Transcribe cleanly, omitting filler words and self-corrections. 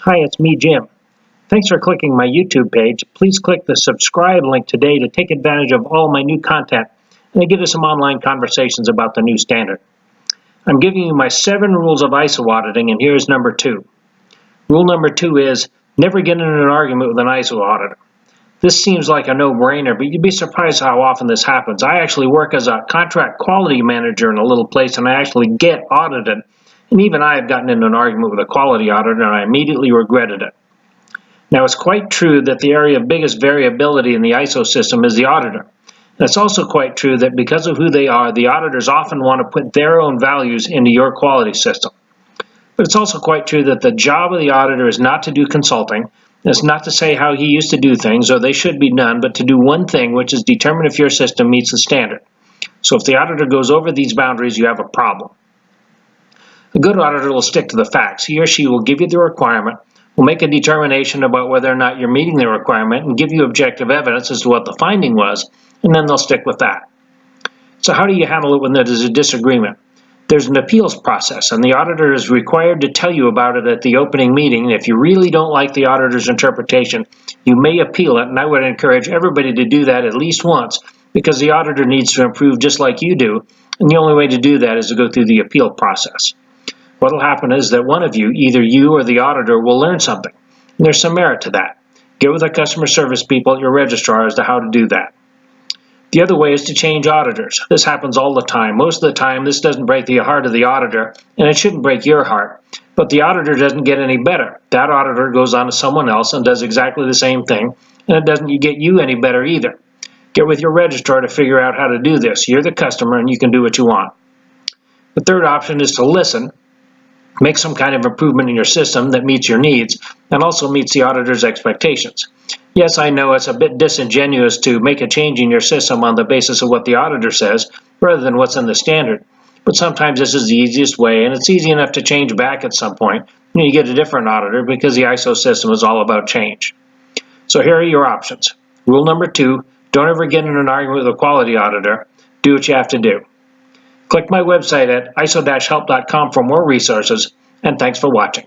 Hi, it's me, Jim. Thanks for clicking my YouTube page. Please click the subscribe link today to take advantage of all my new content and to get us some online conversations about the new standard. I'm giving you my 7 rules of ISO auditing, and here's number 2. Rule number 2 is never get in an argument with an ISO auditor. This seems like a no-brainer, but you'd be surprised how often this happens. I actually work as a contract quality manager in a little place, and I actually get audited. And even I have gotten into an argument with a quality auditor, and I immediately regretted it. Now, it's quite true that the area of biggest variability in the ISO system is the auditor. And it's also quite true that because of who they are, the auditors often want to put their own values into your quality system. But it's also quite true that the job of the auditor is not to do consulting. It's not to say how he used to do things or they should be done, but to do one thing, which is determine if your system meets the standard. So if the auditor goes over these boundaries, you have a problem. A good auditor will stick to the facts. He or she will give you the requirement, will make a determination about whether or not you're meeting the requirement, and give you objective evidence as to what the finding was, and then they'll stick with that. So how do you handle it when there's a disagreement? There's an appeals process, and the auditor is required to tell you about it at the opening meeting. If you really don't like the auditor's interpretation, you may appeal it, and I would encourage everybody to do that at least once, because the auditor needs to improve just like you do, and the only way to do that is to go through the appeal process. What will happen is that one of you, either you or the auditor, will learn something, and there's some merit to that. Get with the customer service people at your registrar as to how to do that. The other way is to change auditors. This happens all the time. Most of the time, this doesn't break the heart of the auditor, and it shouldn't break your heart. But the auditor doesn't get any better. That auditor goes on to someone else and does exactly the same thing, and it doesn't get you any better either. Get with your registrar to figure out how to do this. You're the customer, and you can do what you want. The third option is to listen, make some kind of improvement in your system that meets your needs and also meets the auditor's expectations. Yes, I know it's a bit disingenuous to make a change in your system on the basis of what the auditor says rather than what's in the standard, but sometimes this is the easiest way, and it's easy enough to change back at some point when you get a different auditor because the ISO system is all about change. So here are your options. Rule number 2, don't ever get in an argument with a quality auditor. Do what you have to do. Click my website at iso-help.com for more resources, and thanks for watching.